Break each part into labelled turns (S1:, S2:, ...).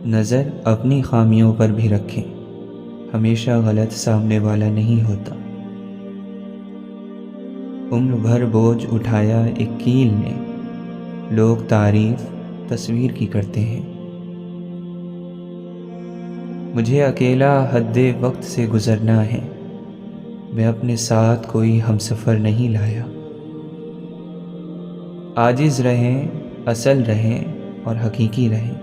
S1: نظر اپنی خامیوں پر بھی رکھیں، ہمیشہ غلط سامنے والا نہیں ہوتا۔ عمر بھر بوجھ اٹھایا ایک کیل نے، لوگ تعریف تصویر کی کرتے ہیں۔ مجھے اکیلا حد وقت سے گزرنا ہے، میں اپنے ساتھ کوئی ہمسفر نہیں لایا۔ عاجز رہیں، اصل رہیں اور حقیقی رہیں۔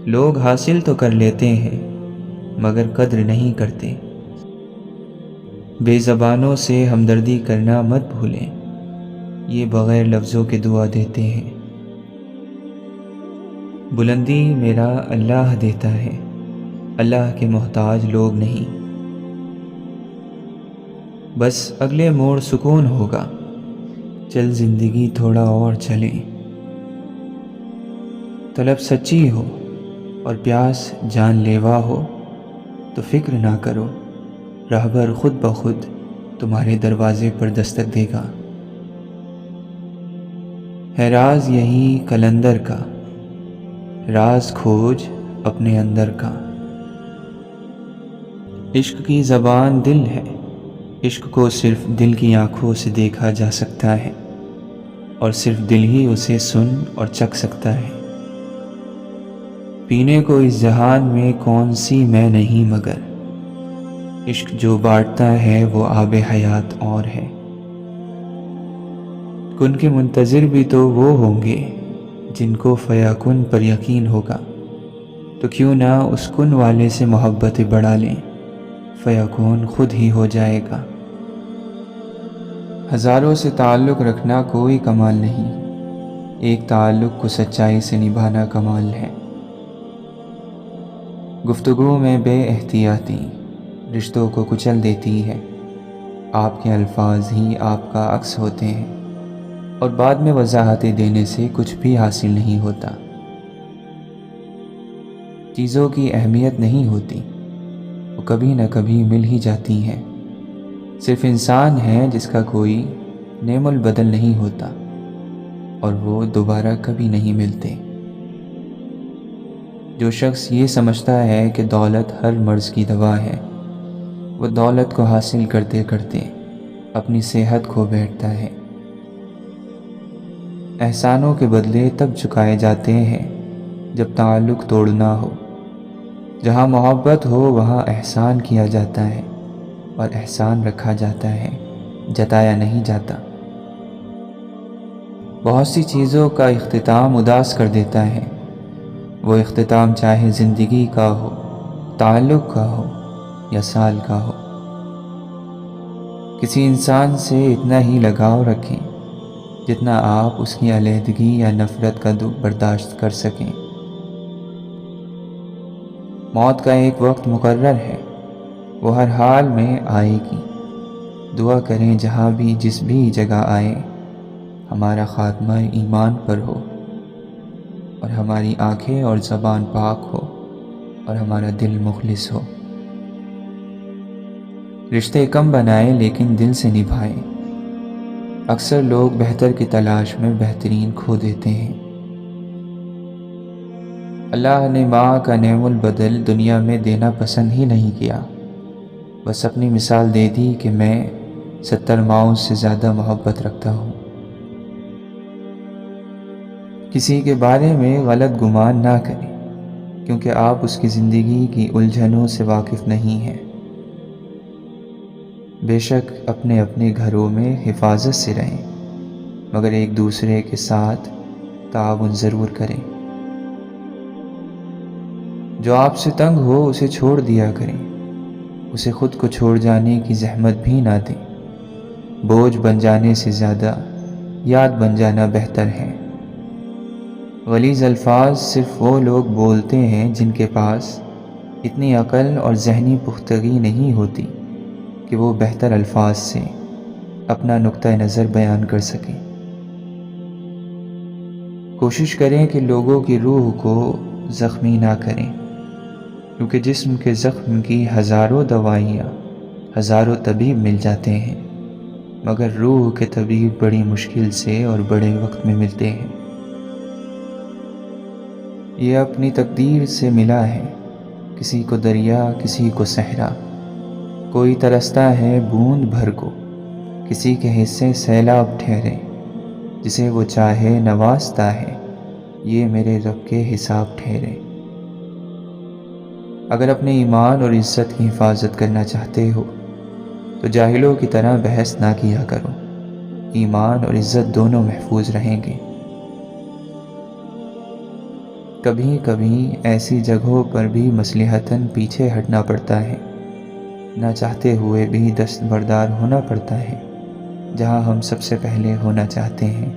S1: لوگ حاصل تو کر لیتے ہیں مگر قدر نہیں کرتے۔ بے زبانوں سے ہمدردی کرنا مت بھولیں، یہ بغیر لفظوں کے دعا دیتے ہیں۔ بلندی میرا اللہ دیتا ہے، اللہ کے محتاج لوگ نہیں۔ بس اگلے موڑ سکون ہوگا، چل زندگی تھوڑا اور چلے۔ طلب سچی ہو اور پیاس جان لیوا ہو تو فکر نہ کرو، راہبر خود بخود تمہارے دروازے پر دستک دے گا۔ ہے راز یہی قلندر کا، راز کھوج اپنے اندر کا۔ عشق کی زبان دل ہے، عشق کو صرف دل کی آنکھوں سے دیکھا جا سکتا ہے، اور صرف دل ہی اسے سن اور چکھ سکتا ہے۔ پینے کو اس جہان میں کون سی میں نہیں مگر، عشق جو بانٹتا ہے وہ آب حیات اور ہے۔ کن کے منتظر بھی تو وہ ہوں گے جن کو فیاکن پر یقین ہوگا، تو کیوں نہ اس کن والے سے محبت بڑھا لیں، فیاکن خود ہی ہو جائے گا۔ ہزاروں سے تعلق رکھنا کوئی کمال نہیں، ایک تعلق کو سچائی سے نبھانا کمال ہے۔ گفتگو میں بے احتیاطی رشتوں کو کچل دیتی ہے، آپ کے الفاظ ہی آپ کا عکس ہوتے ہیں، اور بعد میں وضاحتیں دینے سے کچھ بھی حاصل نہیں ہوتا۔ چیزوں کی اہمیت نہیں ہوتی، وہ کبھی نہ کبھی مل ہی جاتی ہیں۔ صرف انسان ہے جس کا کوئی نعم البدل نہیں ہوتا، اور وہ دوبارہ کبھی نہیں ملتے۔ جو شخص یہ سمجھتا ہے کہ دولت ہر مرض کی دوا ہے، وہ دولت کو حاصل کرتے کرتے اپنی صحت کھو بیٹھتا ہے۔ احسانوں کے بدلے تب چکائے جاتے ہیں جب تعلق توڑنا ہو۔ جہاں محبت ہو وہاں احسان کیا جاتا ہے، اور احسان رکھا جاتا ہے، جتایا نہیں جاتا۔ بہت سی چیزوں کا اختتام اداس کر دیتا ہے، وہ اختتام چاہے زندگی کا ہو، تعلق کا ہو یا سال کا ہو۔ کسی انسان سے اتنا ہی لگاؤ رکھیں جتنا آپ اس کی علیحدگی یا نفرت کا دکھ برداشت کر سکیں۔ موت کا ایک وقت مقرر ہے، وہ ہر حال میں آئے گی۔ دعا کریں جہاں بھی جس بھی جگہ آئے، ہمارا خاتمہ ایمان پر ہو، اور ہماری آنکھیں اور زبان پاک ہو، اور ہمارا دل مخلص ہو۔ رشتے کم بنائیں لیکن دل سے نبھائیں۔ اکثر لوگ بہتر کی تلاش میں بہترین کھو دیتے ہیں۔ اللہ نے ماں کا نعم البدل دنیا میں دینا پسند ہی نہیں کیا، بس اپنی مثال دے دی کہ میں 70 ماؤں سے زیادہ محبت رکھتا ہوں۔ کسی کے بارے میں غلط گمان نہ کریں، کیونکہ آپ اس کی زندگی کی الجھنوں سے واقف نہیں ہیں۔ بے شک اپنے اپنے گھروں میں حفاظت سے رہیں، مگر ایک دوسرے کے ساتھ تعاون ضرور کریں۔ جو آپ سے تنگ ہو اسے چھوڑ دیا کریں، اسے خود کو چھوڑ جانے کی زحمت بھی نہ دیں۔ بوجھ بن جانے سے زیادہ یاد بن جانا بہتر ہے۔ غلیظ الفاظ صرف وہ لوگ بولتے ہیں جن کے پاس اتنی عقل اور ذہنی پختگی نہیں ہوتی کہ وہ بہتر الفاظ سے اپنا نقطہ نظر بیان کر سکیں۔ کوشش کریں کہ لوگوں کی روح کو زخمی نہ کریں، کیونکہ جسم کے زخم کی ہزاروں دوائیاں، ہزاروں طبیب مل جاتے ہیں، مگر روح کے طبیب بڑی مشکل سے اور بڑے وقت میں ملتے ہیں۔ یہ اپنی تقدیر سے ملا ہے، کسی کو دریا کسی کو صحرا، کوئی ترستا ہے بوند بھر کو، کسی کے حصے سیلاب ٹھہرے، جسے وہ چاہے نوازتا ہے، یہ میرے رب کے حساب ٹھہرے۔ اگر اپنے ایمان اور عزت کی حفاظت کرنا چاہتے ہو تو جاہلوں کی طرح بحث نہ کیا کرو، ایمان اور عزت دونوں محفوظ رہیں گے۔ کبھی کبھی ایسی جگہوں پر بھی مصلحتاً پیچھے ہٹنا پڑتا ہے، نہ چاہتے ہوئے بھی دستبردار ہونا پڑتا ہے جہاں ہم سب سے پہلے ہونا چاہتے ہیں۔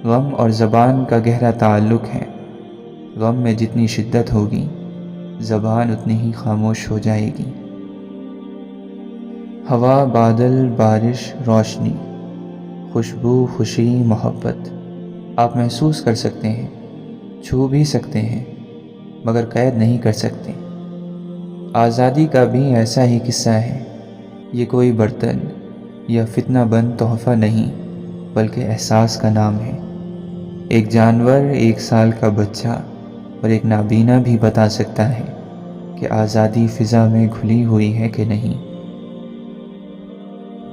S1: غم اور زبان کا گہرا تعلق ہے، غم میں جتنی شدت ہوگی زبان اتنی ہی خاموش ہو جائے گی۔ ہوا، بادل، بارش، روشنی، خوشبو، خوشی، محبت آپ محسوس کر سکتے ہیں، چھو بھی سکتے ہیں، مگر قید نہیں کر سکتے۔ آزادی کا بھی ایسا ہی قصہ ہے، یہ کوئی برتن یا فتنہ بند تحفہ نہیں بلکہ احساس کا نام ہے۔ ایک جانور، 1 سال کا بچہ اور ایک نابینا بھی بتا سکتا ہے کہ آزادی فضا میں گھلی ہوئی ہے کہ نہیں۔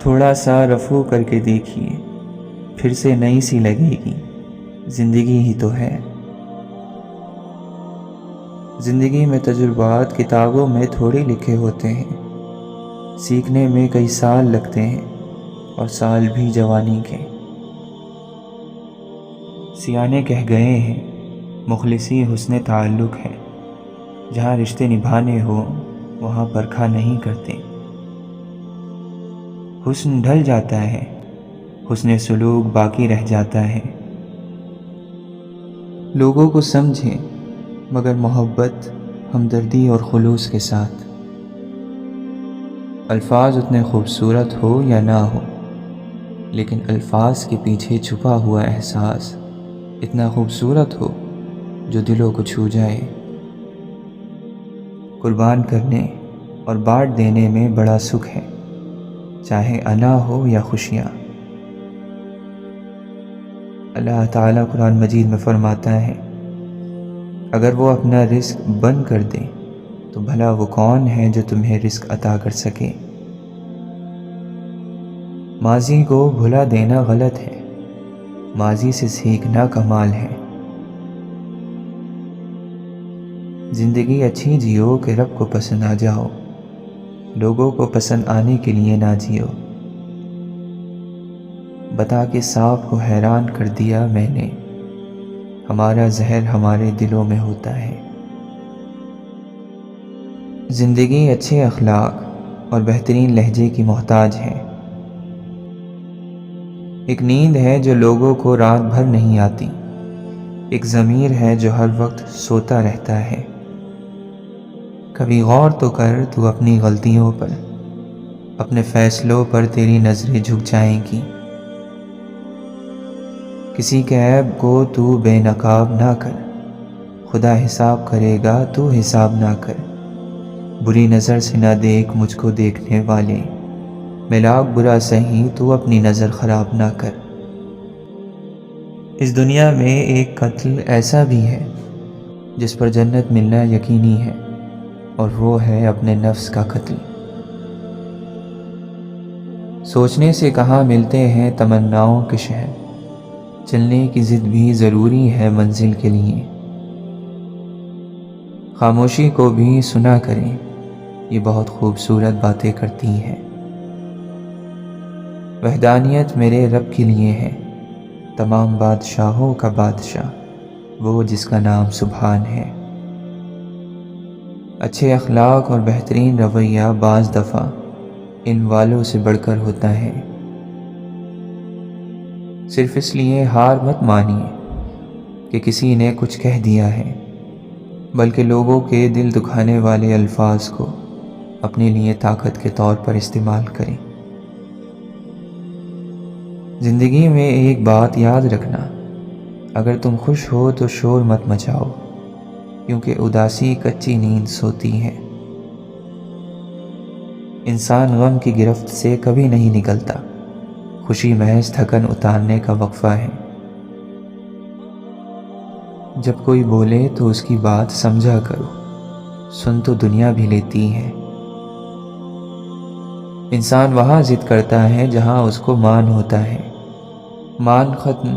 S1: تھوڑا سا رفو کر کے دیکھیے، پھر سے نئی سی لگے گی، زندگی ہی تو ہے۔ زندگی میں تجربات کتابوں میں تھوڑی لکھے ہوتے ہیں، سیکھنے میں کئی سال لگتے ہیں، اور سال بھی جوانی کے۔ سیانے کہہ گئے ہیں مخلصی حسن تعلق ہے، جہاں رشتے نبھانے ہوں وہاں پرکھا نہیں کرتے۔ حسن ڈھل جاتا ہے، حسن سلوک باقی رہ جاتا ہے۔ لوگوں کو سمجھیں مگر محبت، ہمدردی اور خلوص کے ساتھ۔ الفاظ اتنے خوبصورت ہو یا نہ ہو، لیکن الفاظ کے پیچھے چھپا ہوا احساس اتنا خوبصورت ہو جو دلوں کو چھو جائے۔ قربان کرنے اور بانٹ دینے میں بڑا سکھ ہے، چاہے انا ہو یا خوشیاں۔ اللہ تعالیٰ قرآن مجید میں فرماتا ہے، اگر وہ اپنا رزق بند کر دے تو بھلا وہ کون ہے جو تمہیں رزق عطا کر سکے۔ ماضی کو بھلا دینا غلط ہے، ماضی سے سیکھنا کمال ہے۔ زندگی اچھی جیو کہ رب کو پسند آ جاؤ، لوگوں کو پسند آنے کے لیے نہ جیو۔ بتا کے سانپ کو حیران کر دیا میں نے، ہمارا زہر ہمارے دلوں میں ہوتا ہے۔ زندگی اچھے اخلاق اور بہترین لہجے کی محتاج ہے۔ ایک نیند ہے جو لوگوں کو رات بھر نہیں آتی، ایک ضمیر ہے جو ہر وقت سوتا رہتا ہے۔ کبھی غور تو کر تو اپنی غلطیوں پر، اپنے فیصلوں پر تیری نظریں جھک جائیں گی۔ کسی کے عیب کو تو بے نقاب نہ کر، خدا حساب کرے گا تو حساب نہ کر۔ بری نظر سے نہ دیکھ مجھ کو دیکھنے والے، میں لاکھ برا سہی تو اپنی نظر خراب نہ کر۔ اس دنیا میں ایک قتل ایسا بھی ہے جس پر جنت ملنا یقینی ہے، اور وہ ہے اپنے نفس کا قتل۔ سوچنے سے کہاں ملتے ہیں تمناؤں کے شہر، چلنے کی ضد بھی ضروری ہے منزل کے لیے۔ خاموشی کو بھی سنا کریں، یہ بہت خوبصورت باتیں کرتی ہیں۔ وحدانیت میرے رب کے لیے ہے، تمام بادشاہوں کا بادشاہ، وہ جس کا نام سبحان ہے۔ اچھے اخلاق اور بہترین رویہ بعض دفعہ ان والوں سے بڑھ کر ہوتا ہے۔ صرف اس لیے ہار مت مانیے کہ کسی نے کچھ کہہ دیا ہے، بلکہ لوگوں کے دل دکھانے والے الفاظ کو اپنے لیے طاقت کے طور پر استعمال کریں۔ زندگی میں ایک بات یاد رکھنا، اگر تم خوش ہو تو شور مت مچاؤ، کیونکہ اداسی کچی نیند سوتی ہے۔ انسان غم کی گرفت سے کبھی نہیں نکلتا، خوشی محض تھکن اتارنے کا وقفہ ہے۔ جب کوئی بولے تو اس کی بات سمجھا کرو، سن تو دنیا بھی لیتی ہے۔ انسان وہاں ضد کرتا ہے جہاں اس کو مان ہوتا ہے، مان ختم،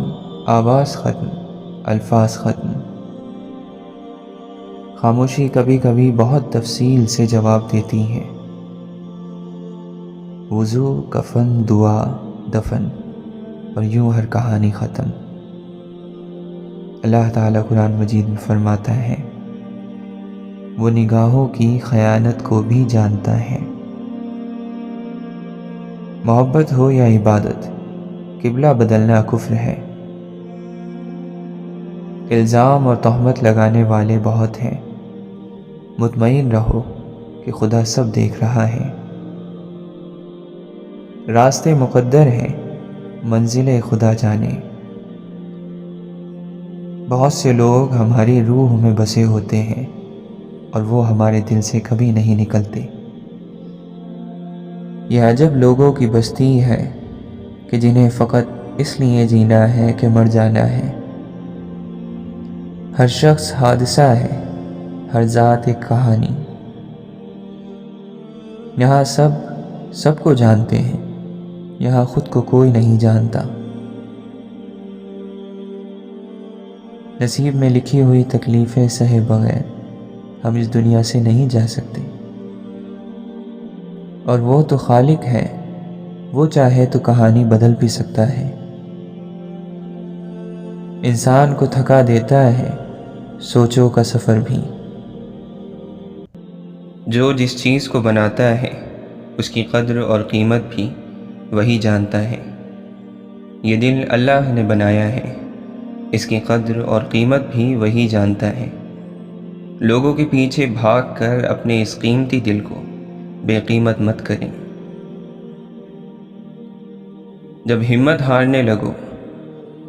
S1: آواز ختم، الفاظ ختم۔ خاموشی کبھی کبھی بہت تفصیل سے جواب دیتی ہے۔ وضو، کفن، دعا، دفن، اور یوں ہر کہانی ختم۔ اللہ تعالیٰ قرآن مجید میں فرماتا ہے، وہ نگاہوں کی خیانت کو بھی جانتا ہے۔ محبت ہو یا عبادت، قبلہ بدلنا کفر ہے۔ الزام اور تہمت لگانے والے بہت ہیں، مطمئن رہو کہ خدا سب دیکھ رہا ہے۔ راستے مقدر ہیں، منزل خدا جانے۔ بہت سے لوگ ہماری روح میں بسے ہوتے ہیں اور وہ ہمارے دل سے کبھی نہیں نکلتے۔ یہ عجب لوگوں کی بستی ہے کہ جنہیں فقط اس لیے جینا ہے کہ مر جانا ہے۔ ہر شخص حادثہ ہے، ہر ذات ایک کہانی۔ یہاں سب کو جانتے ہیں، یہاں خود کو کوئی نہیں جانتا۔ نصیب میں لکھی ہوئی تکلیفیں سہے بغیر ہم اس دنیا سے نہیں جا سکتے، اور وہ تو خالق ہے، وہ چاہے تو کہانی بدل بھی سکتا ہے۔ انسان کو تھکا دیتا ہے سوچوں کا سفر بھی۔ جو جس چیز کو بناتا ہے اس کی قدر اور قیمت بھی وہی جانتا ہے۔ یہ دل اللہ نے بنایا ہے، اس کی قدر اور قیمت بھی وہی جانتا ہے۔ لوگوں کے پیچھے بھاگ کر اپنے اس قیمتی دل کو بے قیمت مت کریں۔ جب ہمت ہارنے لگو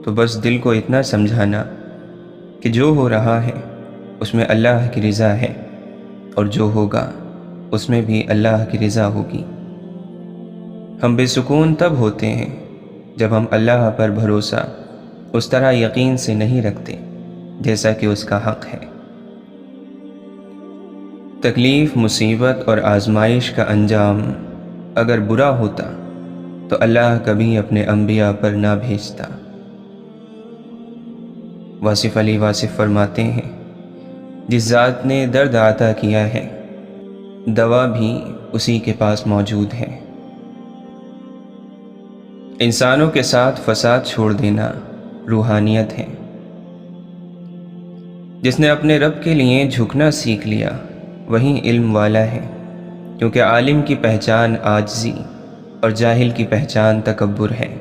S1: تو بس دل کو اتنا سمجھانا کہ جو ہو رہا ہے اس میں اللہ کی رضا ہے، اور جو ہوگا اس میں بھی اللہ کی رضا ہوگی۔ ہم بے سکون تب ہوتے ہیں جب ہم اللہ پر بھروسہ اس طرح یقین سے نہیں رکھتے جیسا کہ اس کا حق ہے۔ تکلیف، مصیبت اور آزمائش کا انجام اگر برا ہوتا تو اللہ کبھی اپنے انبیاء پر نہ بھیجتا۔ واصف علی واصف فرماتے ہیں، جس ذات نے درد عطا کیا ہے دوا بھی اسی کے پاس موجود ہے۔ انسانوں کے ساتھ فساد چھوڑ دینا روحانیت ہے۔ جس نے اپنے رب کے لیے جھکنا سیکھ لیا وہی علم والا ہے، کیونکہ عالم کی پہچان عاجزی اور جاہل کی پہچان تکبر ہے۔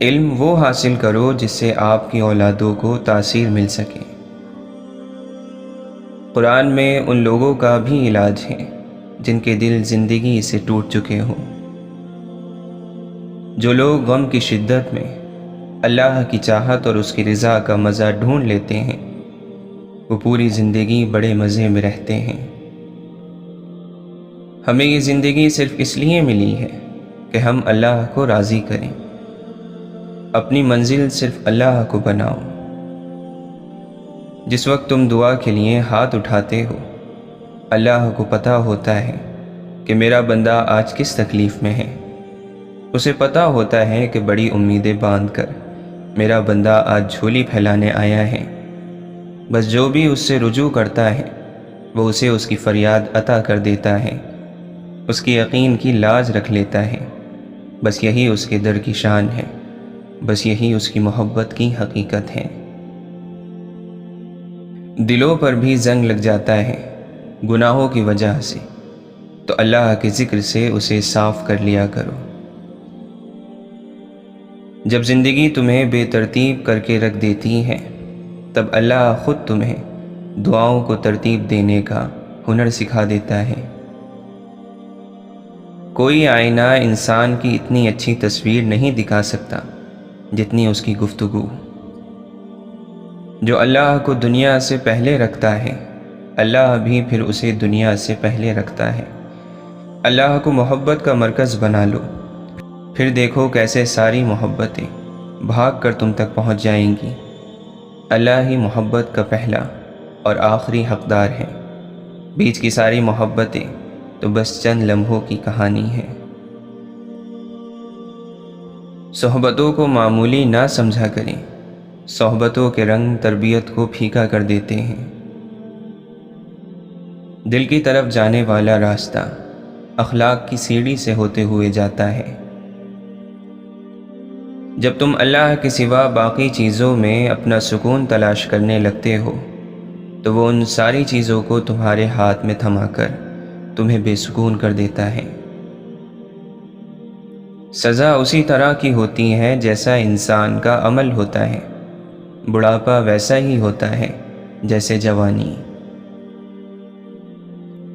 S1: علم وہ حاصل کرو جس سے آپ کی اولادوں کو تاثیر مل سکے۔ قرآن میں ان لوگوں کا بھی علاج ہے جن کے دل زندگی سے ٹوٹ چکے ہوں۔ جو لوگ غم کی شدت میں اللہ کی چاہت اور اس کی رضا کا مزہ ڈھونڈ لیتے ہیں وہ پوری زندگی بڑے مزے میں رہتے ہیں۔ ہمیں یہ زندگی صرف اس لیے ملی ہے کہ ہم اللہ کو راضی کریں۔ اپنی منزل صرف اللہ کو بناؤ۔ جس وقت تم دعا کے لیے ہاتھ اٹھاتے ہو اللہ کو پتہ ہوتا ہے کہ میرا بندہ آج کس تکلیف میں ہے۔ اسے پتہ ہوتا ہے کہ بڑی امیدیں باندھ کر میرا بندہ آج جھولی پھیلانے آیا ہے۔ بس جو بھی اس سے رجوع کرتا ہے وہ اسے اس کی فریاد عطا کر دیتا ہے، اس کی یقین کی لاج رکھ لیتا ہے۔ بس یہی اس کے در کی شان ہے، بس یہی اس کی محبت کی حقیقت ہے۔ دلوں پر بھی زنگ لگ جاتا ہے گناہوں کی وجہ سے، تو اللہ کے ذکر سے اسے صاف کر لیا کرو۔ جب زندگی تمہیں بے ترتیب کر کے رکھ دیتی ہے تب اللہ خود تمہیں دعاؤں کو ترتیب دینے کا ہنر سکھا دیتا ہے۔ کوئی آئینہ انسان کی اتنی اچھی تصویر نہیں دکھا سکتا جتنی اس کی گفتگو۔ جو اللہ کو دنیا سے پہلے رکھتا ہے اللہ بھی پھر اسے دنیا سے پہلے رکھتا ہے۔ اللہ کو محبت کا مرکز بنا لو، پھر دیکھو کیسے ساری محبتیں بھاگ کر تم تک پہنچ جائیں گی۔ اللہ ہی محبت کا پہلا اور آخری حقدار ہے، بیچ کی ساری محبتیں تو بس چند لمحوں کی کہانی ہے۔ صحبتوں کو معمولی نہ سمجھا کریں، صحبتوں کے رنگ تربیت کو پھیکا کر دیتے ہیں۔ دل کی طرف جانے والا راستہ اخلاق کی سیڑھی سے ہوتے ہوئے جاتا ہے۔ جب تم اللہ کے سوا باقی چیزوں میں اپنا سکون تلاش کرنے لگتے ہو تو وہ ان ساری چیزوں کو تمہارے ہاتھ میں تھما کر تمہیں بے سکون کر دیتا ہے۔ سزا اسی طرح کی ہوتی ہے جیسا انسان کا عمل ہوتا ہے، بڑھاپا ویسا ہی ہوتا ہے جیسے جوانی۔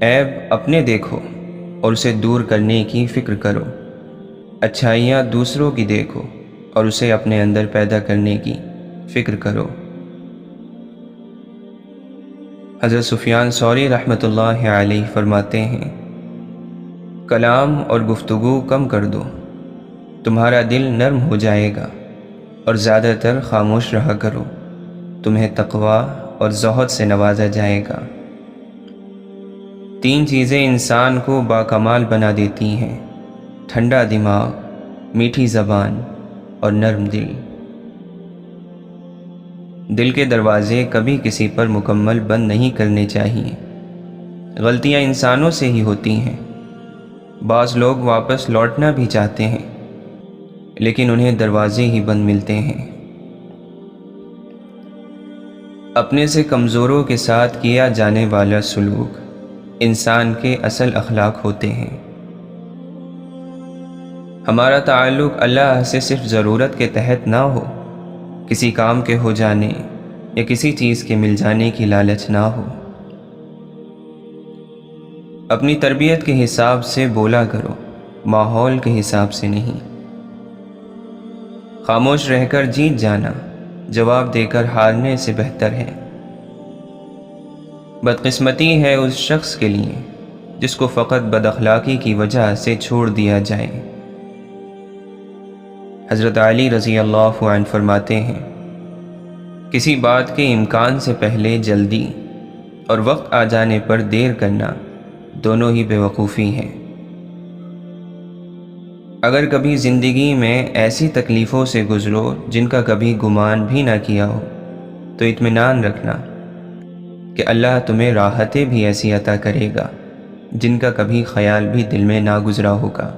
S1: عیب اپنے دیکھو اور اسے دور کرنے کی فکر کرو، اچھائیاں دوسروں کی دیکھو اور اسے اپنے اندر پیدا کرنے کی فکر کرو۔ حضرت سفیان ثوری رحمۃ اللہ علیہ فرماتے ہیں، کلام اور گفتگو کم کر دو، تمہارا دل نرم ہو جائے گا، اور زیادہ تر خاموش رہا کرو، تمہیں تقویٰ اور زہد سے نوازا جائے گا۔ 3 چیزیں انسان کو باکمال بنا دیتی ہیں: ٹھنڈا دماغ، میٹھی زبان اور نرم دل۔ دل کے دروازے کبھی کسی پر مکمل بند نہیں کرنے چاہیے۔ غلطیاں انسانوں سے ہی ہوتی ہیں۔ بعض لوگ واپس لوٹنا بھی چاہتے ہیں لیکن انہیں دروازے ہی بند ملتے ہیں۔ اپنے سے کمزوروں کے ساتھ کیا جانے والا سلوک انسان کے اصل اخلاق ہوتے ہیں۔ ہمارا تعلق اللہ سے صرف ضرورت کے تحت نہ ہو، کسی کام کے ہو جانے یا کسی چیز کے مل جانے کی لالچ نہ ہو۔ اپنی تربیت کے حساب سے بولا کرو، ماحول کے حساب سے نہیں۔ خاموش رہ کر جیت جانا جواب دے کر ہارنے سے بہتر ہے۔ بدقسمتی ہے اس شخص کے لیے جس کو فقط بد اخلاقی کی وجہ سے چھوڑ دیا جائے۔ حضرت علی رضی اللہ عنہ فرماتے ہیں، کسی بات کے امکان سے پہلے جلدی اور وقت آ جانے پر دیر کرنا دونوں ہی بے وقوفی ہیں۔ اگر کبھی زندگی میں ایسی تکلیفوں سے گزرو جن کا کبھی گمان بھی نہ کیا ہو تو اطمینان رکھنا کہ اللہ تمہیں راحتیں بھی ایسی عطا کرے گا جن کا کبھی خیال بھی دل میں نہ گزرا ہوگا،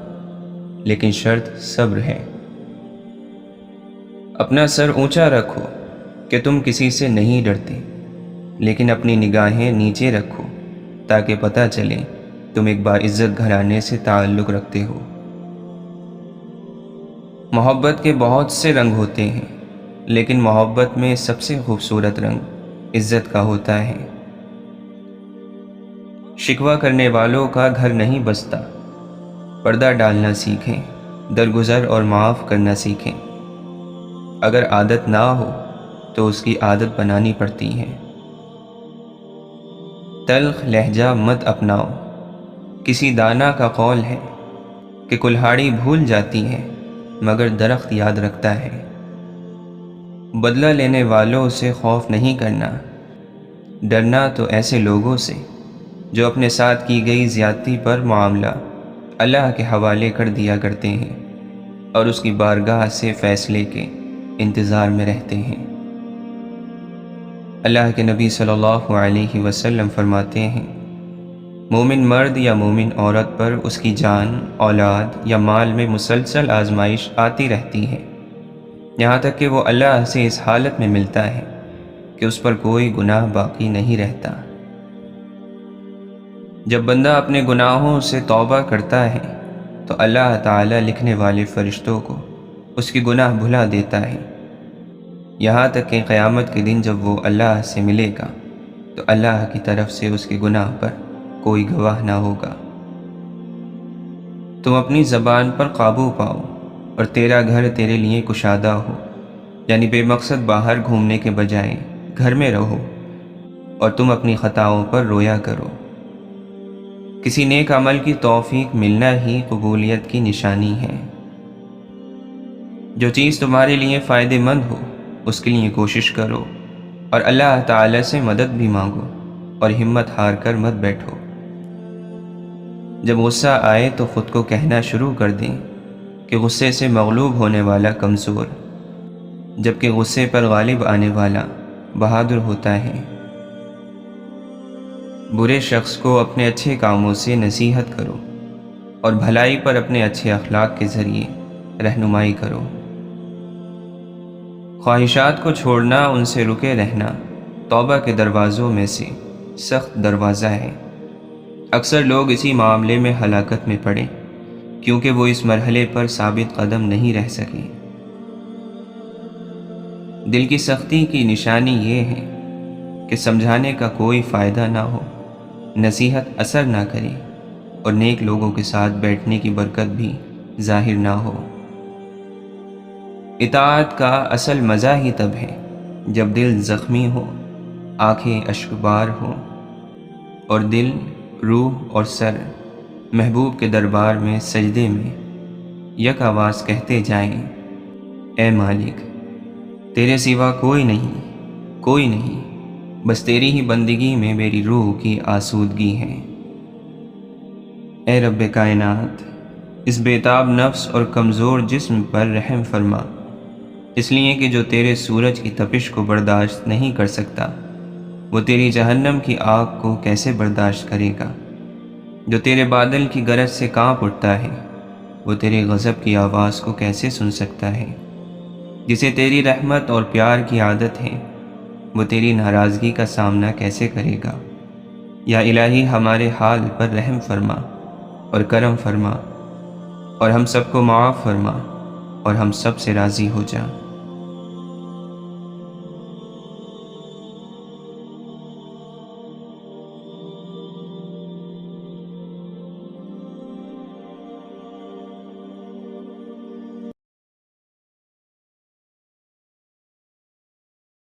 S1: لیکن شرط صبر ہے۔ اپنا سر اونچا رکھو کہ تم کسی سے نہیں ڈرتے، لیکن اپنی نگاہیں نیچے رکھو تاکہ پتہ چلے تم ایک باعزت گھرانے سے تعلق رکھتے ہو۔ محبت کے بہت سے رنگ ہوتے ہیں، لیکن محبت میں سب سے خوبصورت رنگ عزت کا ہوتا ہے۔ شکوہ کرنے والوں کا گھر نہیں بستا۔ پردہ ڈالنا سیکھیں، درگزر اور معاف کرنا سیکھیں۔ اگر عادت نہ ہو تو اس کی عادت بنانی پڑتی ہے۔ تلخ لہجہ مت اپناؤ۔ کسی دانا کا قول ہے کہ کلہاڑی بھول جاتی ہے مگر درخت یاد رکھتا ہے۔ بدلہ لینے والوں سے خوف نہیں کرنا، ڈرنا تو ایسے لوگوں سے جو اپنے ساتھ کی گئی زیادتی پر معاملہ اللہ کے حوالے کر دیا کرتے ہیں اور اس کی بارگاہ سے فیصلے کے انتظار میں رہتے ہیں۔ اللہ کے نبی صلی اللہ علیہ وسلم فرماتے ہیں، مومن مرد یا مومن عورت پر اس کی جان، اولاد یا مال میں مسلسل آزمائش آتی رہتی ہے، یہاں تک کہ وہ اللہ سے اس حالت میں ملتا ہے کہ اس پر کوئی گناہ باقی نہیں رہتا۔ جب بندہ اپنے گناہوں سے توبہ کرتا ہے تو اللہ تعالیٰ لکھنے والے فرشتوں کو اس کی گناہ بھلا دیتا ہے، یہاں تک کہ قیامت کے دن جب وہ اللہ سے ملے گا تو اللہ کی طرف سے اس کے گناہ پر کوئی گواہ نہ ہوگا۔ تم اپنی زبان پر قابو پاؤ اور تیرا گھر تیرے لیے کشادہ ہو، یعنی بے مقصد باہر گھومنے کے بجائے گھر میں رہو اور تم اپنی خطاؤں پر رویا کرو۔ کسی نیک عمل کی توفیق ملنا ہی قبولیت کی نشانی ہے۔ جو چیز تمہارے لیے فائدہ مند ہو اس کے لیے کوشش کرو، اور اللہ تعالی سے مدد بھی مانگو اور ہمت ہار کر مت بیٹھو۔ جب غصہ آئے تو خود کو کہنا شروع کر دیں کہ غصے سے مغلوب ہونے والا کمزور، جبکہ غصے پر غالب آنے والا بہادر ہوتا ہے۔ برے شخص کو اپنے اچھے کاموں سے نصیحت کرو اور بھلائی پر اپنے اچھے اخلاق کے ذریعے رہنمائی کرو۔ خواہشات کو چھوڑنا، ان سے رکے رہنا توبہ کے دروازوں میں سے سخت دروازہ ہے۔ اکثر لوگ اسی معاملے میں ہلاکت میں پڑے کیونکہ وہ اس مرحلے پر ثابت قدم نہیں رہ سکے۔ دل کی سختی کی نشانی یہ ہے کہ سمجھانے کا کوئی فائدہ نہ ہو، نصیحت اثر نہ کرے اور نیک لوگوں کے ساتھ بیٹھنے کی برکت بھی ظاہر نہ ہو۔ اطاعت کا اصل مزہ ہی تب ہے جب دل زخمی ہو، آنکھیں اشکبار ہوں اور دل، روح اور سر محبوب کے دربار میں سجدے میں یک آواز کہتے جائیں، اے مالک، تیرے سوا کوئی نہیں، بس تیری ہی بندگی میں میری روح کی آسودگی ہے۔ اے رب کائنات، اس بیتاب نفس اور کمزور جسم پر رحم فرما، اس لیے کہ جو تیرے سورج کی تپش کو برداشت نہیں کر سکتا، وہ تیری جہنم کی آگ کو کیسے برداشت کرے گا؟ جو تیرے بادل کی گرج سے کانپ اٹھتا ہے، وہ تیرے غضب کی آواز کو کیسے سن سکتا ہے؟ جسے تیری رحمت اور پیار کی عادت ہے، وہ تیری ناراضگی کا سامنا کیسے کرے گا؟ یا الہی، ہمارے حال پر رحم فرما اور کرم فرما اور ہم سب کو معاف فرما اور ہم سب سے راضی ہو جا۔